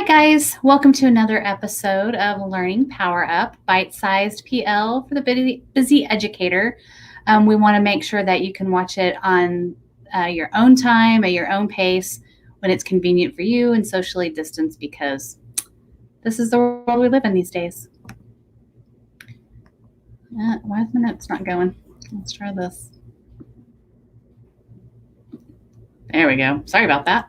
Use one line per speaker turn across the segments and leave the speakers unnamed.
Hi, guys. Welcome to another episode of Learning Power Up, bite-sized PL for the busy educator. We want to make sure that you can watch it on your own time, at your own pace, when it's convenient for you and socially distanced, because this is the world we live in these days. Why is my notes not going? Let's try this. There we go. Sorry about that.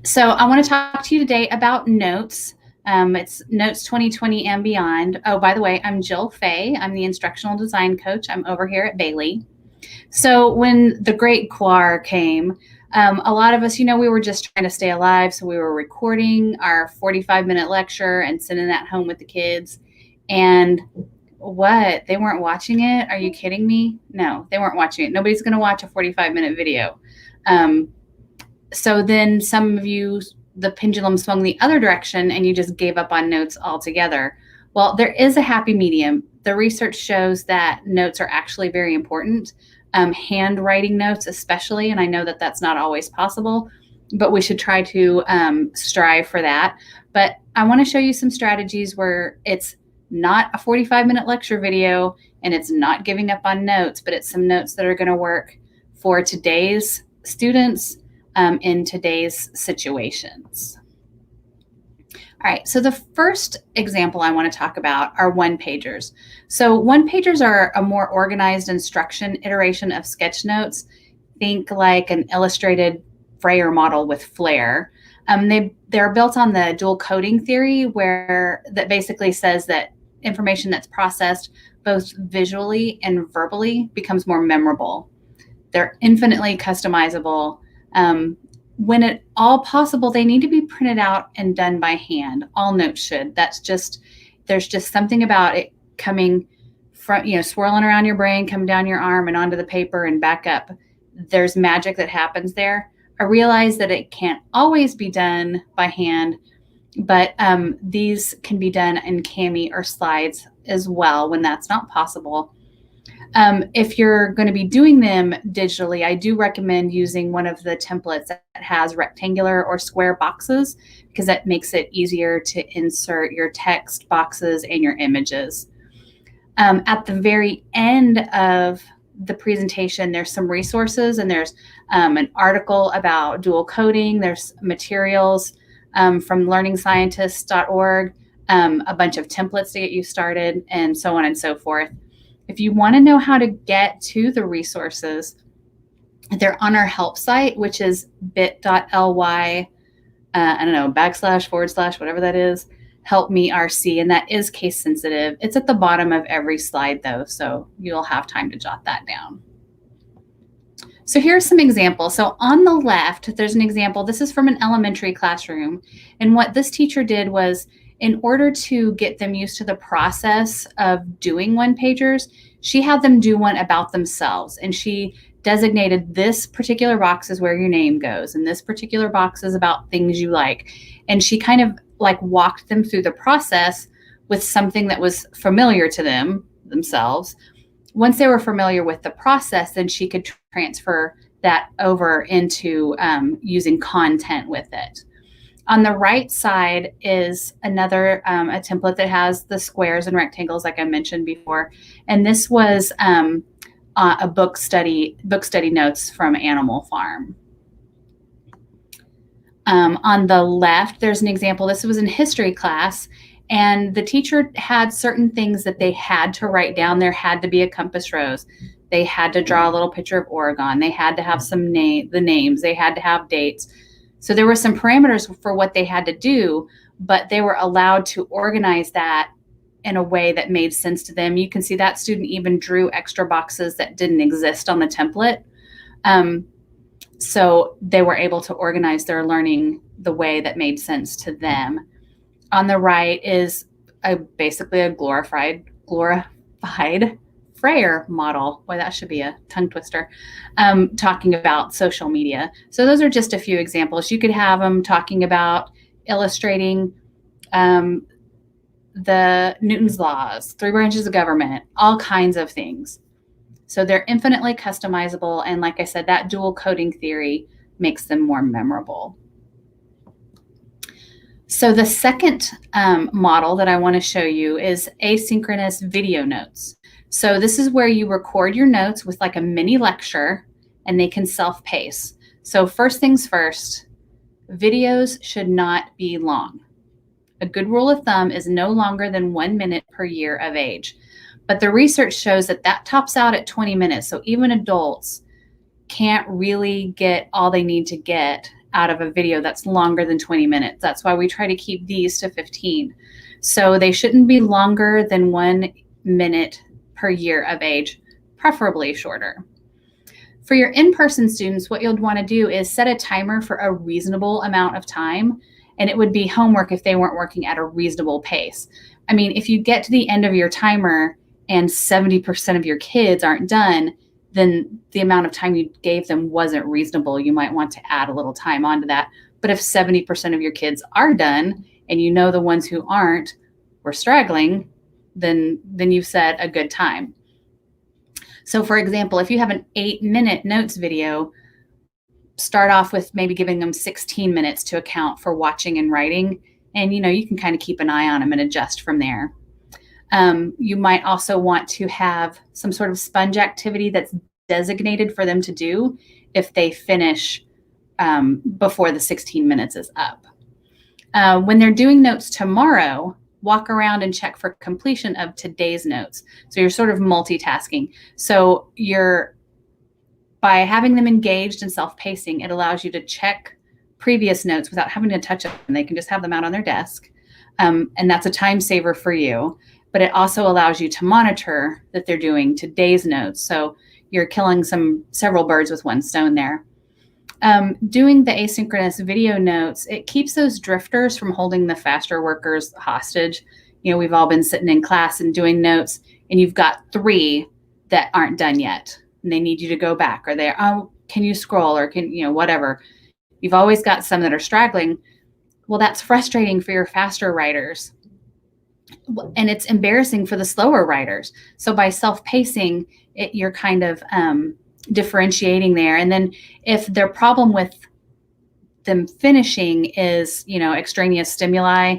So I want to talk to you today about notes. It's Notes 2020 and beyond. Oh, by the way, I'm Jill Fay. I'm the instructional design coach. I'm over here at Bailey. So when the Great Quar came, a lot of us, we were just trying to stay alive. So we were recording our 45-minute lecture and sending that home with the kids. And what? They weren't watching it? Are you kidding me? No, they weren't watching it. Nobody's going to watch a 45-minute video. So then some of you, the pendulum swung the other direction and you just gave up on notes altogether. Well, there is a happy medium. The research shows that notes are actually very important, handwriting notes especially, and I know that that's not always possible, but we should try to strive for that. But I want to show you some strategies where it's not a 45-minute lecture video and it's not giving up on notes, but it's some notes that are going to work for today's students in today's situations. All right, so the first example I want to talk about are one-pagers. So one-pagers are a more organized instruction iteration of sketch notes. Think like an illustrated Freyer model with flair. They're built on the dual coding theory, where that basically says that information that's processed both visually and verbally becomes more memorable. They're infinitely customizable. When at all possible, they need to be printed out and done by hand. All notes should. There's just something about it coming from, swirling around your brain, coming down your arm and onto the paper and back up. There's magic that happens there. I realize that it can't always be done by hand, but these can be done in Kami or slides as well when that's not possible. If you're going to be doing them digitally, I do recommend using one of the templates that has rectangular or square boxes, because that makes it easier to insert your text boxes and your images. At the very end of the presentation, there's some resources, and there's an article about dual coding. There's materials from learningscientists.org, a bunch of templates to get you started, and so on and so forth. If you want to know how to get to the resources, they're on our help site, which is bit.ly, / whatever that is, help me RC, and that is case sensitive. It's at the bottom of every slide though, so you'll have time to jot that down. So here's some examples. So on the left, there's an example. This is from an elementary classroom. And what this teacher did was, in order to get them used to the process of doing one-pagers, she had them do one about themselves. And she designated this particular box is where your name goes, and this particular box is about things you like. And she kind of like walked them through the process with something that was familiar to themselves. Once they were familiar with the process, then she could transfer that over into using content with it. On the right side is another a template that has the squares and rectangles, like I mentioned before. And this was a book study notes from Animal Farm. On the left, there's an example. This was in history class, and the teacher had certain things that they had to write down. There had to be a compass rose. They had to draw a little picture of Oregon. They had to have the names. They had to have dates. So there were some parameters for what they had to do, but they were allowed to organize that in a way that made sense to them. You can see that student even drew extra boxes that didn't exist on the template. So they were able to organize their learning the way that made sense to them. On the right is basically a glorified Freyer model. Boy, that should be a tongue twister, talking about social media. So those are just a few examples. You could have them talking about illustrating the Newton's laws, 3 branches of government, all kinds of things. So they're infinitely customizable. And like I said, that dual coding theory makes them more memorable. So the second model that I want to show you is asynchronous video notes. So this is where you record your notes with like a mini lecture and they can self-pace. So first things first, videos should not be long. A good rule of thumb is no longer than 1 minute per year of age. But the research shows that that tops out at 20 minutes. So even adults can't really get all they need to get out of a video that's longer than 20 minutes. That's why we try to keep these to 15. So they shouldn't be longer than 1 minute per year of age, preferably shorter. For your in-person students, what you'll want to do is set a timer for a reasonable amount of time, and it would be homework if they weren't working at a reasonable pace. I mean, if you get to the end of your timer and 70% of your kids aren't done, then the amount of time you gave them wasn't reasonable. You might want to add a little time onto that. But if 70% of your kids are done and you know the ones who aren't were straggling, then you've set a good time. So for example, if you have an 8-minute notes video, start off with maybe giving them 16 minutes to account for watching and writing. And you can kind of keep an eye on them and adjust from there. You might also want to have some sort of sponge activity that's designated for them to do if they finish before the 16 minutes is up. When they're doing notes tomorrow, walk around and check for completion of today's notes. So you're sort of multitasking. So by having them engaged and self-pacing, it allows you to check previous notes without having to touch them. They can just have them out on their desk. And that's a time saver for you. But it also allows you to monitor that they're doing today's notes. So you're killing several birds with one stone there. Doing the asynchronous video notes, it keeps those drifters from holding the faster workers hostage. We've all been sitting in class and doing notes, and you've got 3 that aren't done yet, and they need you to go back, or can you scroll, or whatever. You've always got some that are straggling. Well, that's frustrating for your faster writers. And it's embarrassing for the slower writers. So by self-pacing, you're kind of differentiating there. And then if their problem with them finishing is, extraneous stimuli,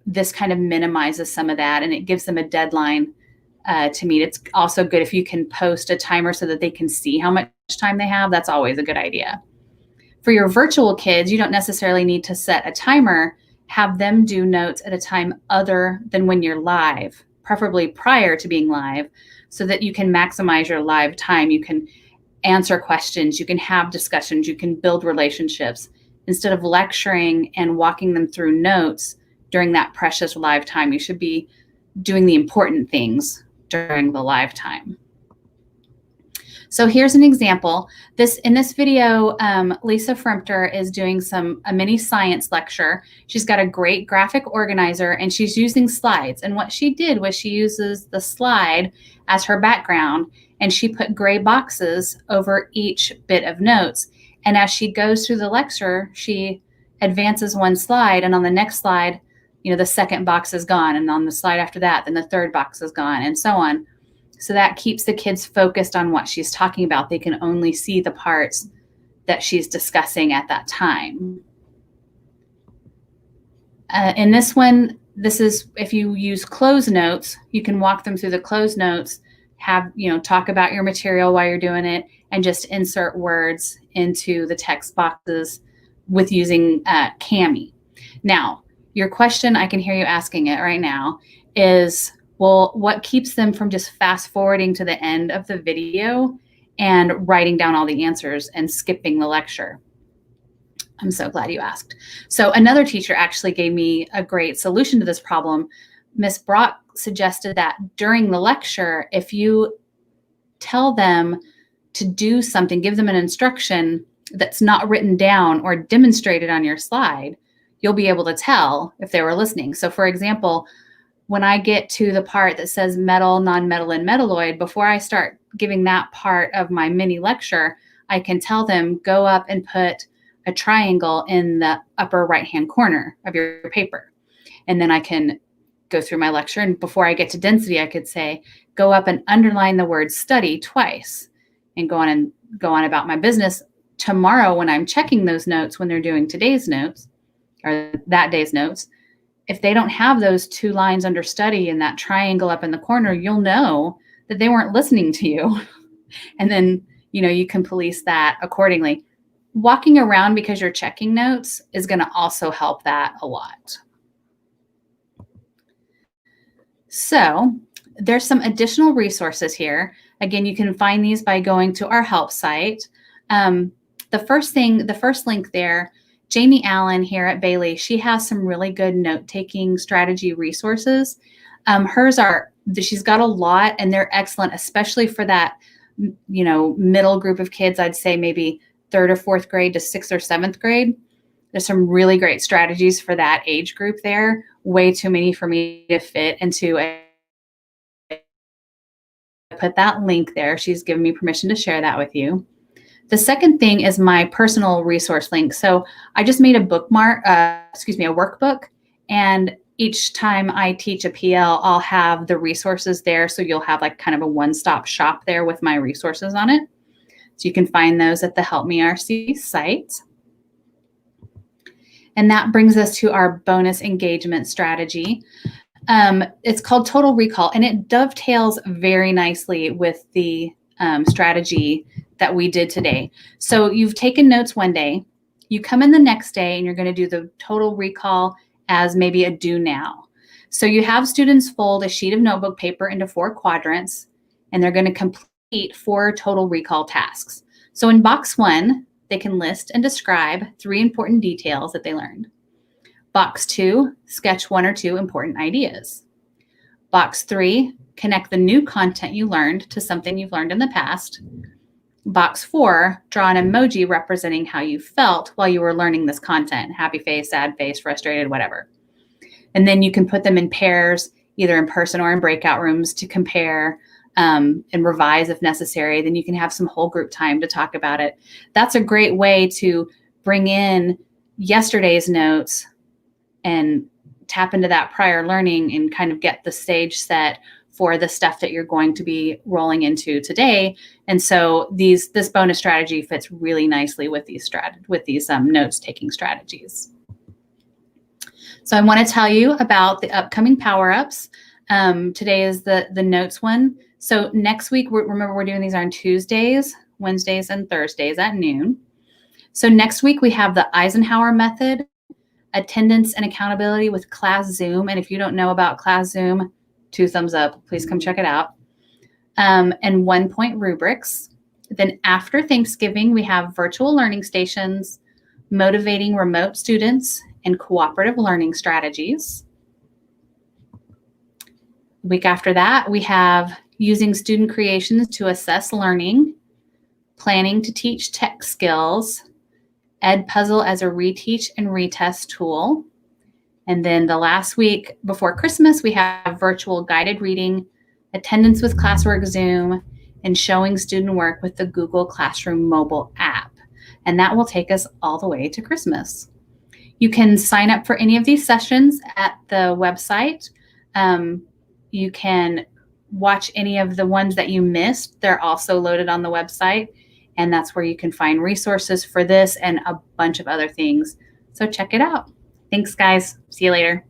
this kind of minimizes some of that, and it gives them a deadline to meet. It's also good if you can post a timer so that they can see how much time they have. That's always a good idea. For your virtual kids, you don't necessarily need to set a timer. Have them do notes at a time other than when you're live, preferably prior to being live, so that you can maximize your live time. You can answer questions, you can have discussions, you can build relationships instead of lecturing and walking them through notes during that precious live time. You should be doing the important things during the live time. So here's an example. In this video, Lisa Frempter is doing a mini science lecture. She's got a great graphic organizer, and she's using slides. And what she did was she uses the slide as her background, and she put gray boxes over each bit of notes. And as she goes through the lecture, she advances one slide, and on the next slide, the second box is gone, and on the slide after that, then the third box is gone, and so on. So that keeps the kids focused on what she's talking about. They can only see the parts that she's discussing at that time. In this one, this is if you use closed notes, you can walk them through the closed notes, talk about your material while you're doing it, and just insert words into the text boxes with using Kami. Now, your question, I can hear you asking it right now, is, well, what keeps them from just fast forwarding to the end of the video and writing down all the answers and skipping the lecture? I'm so glad you asked. So another teacher actually gave me a great solution to this problem. Miss Brock suggested that during the lecture, if you tell them to do something, give them an instruction that's not written down or demonstrated on your slide, you'll be able to tell if they were listening. So for example, when I get to the part that says metal, nonmetal, and metalloid, before I start giving that part of my mini lecture, I can tell them, go up and put a triangle in the upper right-hand corner of your paper. And then I can go through my lecture. And before I get to density, I could say, go up and underline the word study twice and go on about my business. Tomorrow, when I'm checking those notes, when they're doing today's notes, or that day's notes, if they don't have those 2 lines under study and that triangle up in the corner, you'll know that they weren't listening to you. And then, you can police that accordingly. Walking around because you're checking notes is going to also help that a lot. So there's some additional resources here. Again, you can find these by going to our help site. The first link there, Jamie Allen here at Bailey, she has some really good note-taking strategy resources. She's got a lot, and they're excellent, especially for that, middle group of kids. I'd say maybe 3rd or 4th grade to 6th or 7th grade. There's some really great strategies for that age group there. Way too many for me to fit into put that link there. She's given me permission to share that with you. The second thing is my personal resource link. So I just made a workbook, and each time I teach a PL, I'll have the resources there. So you'll have like kind of a one-stop shop there with my resources on it. So you can find those at the Help Me RC site. And that brings us to our bonus engagement strategy. It's called Total Recall, and it dovetails very nicely with the strategy that we did today. So you've taken notes one day, you come in the next day, and you're going to do the Total Recall as maybe a do now. So you have students fold a sheet of notebook paper into 4 quadrants, and they're going to complete 4 Total Recall tasks. So in box 1, they can list and describe 3 important details that they learned. Box 2, sketch 1 or 2 important ideas. Box 3, connect the new content you learned to something you've learned in the past. Box 4, draw an emoji representing how you felt while you were learning this content. Happy face, sad face, frustrated, whatever. And then you can put them in pairs, either in person or in breakout rooms, to compare and revise if necessary. Then you can have some whole group time to talk about it. That's a great way to bring in yesterday's notes and tap into that prior learning and kind of get the stage set for the stuff that you're going to be rolling into today. And so this bonus strategy fits really nicely with these notes-taking strategies. So I want to tell you about the upcoming power-ups. Today is the notes one. So next week, remember we're doing these on Tuesdays, Wednesdays, and Thursdays at noon. So next week we have the Eisenhower method, attendance and accountability with Class Zoom. And if you don't know about Class Zoom, 2 thumbs up. Please come check it out. And 1-point rubrics. Then after Thanksgiving, we have virtual learning stations, motivating remote students, and cooperative learning strategies. The week after that, we have using student creations to assess learning, planning to teach tech skills, Edpuzzle as a reteach and retest tool. And then the last week before Christmas, we have virtual guided reading, attendance with Classwork Zoom, and showing student work with the Google Classroom mobile app. And that will take us all the way to Christmas. You can sign up for any of these sessions at the website. You can watch any of the ones that you missed. They're also loaded on the website. And that's where you can find resources for this and a bunch of other things. So check it out. Thanks, guys. See you later.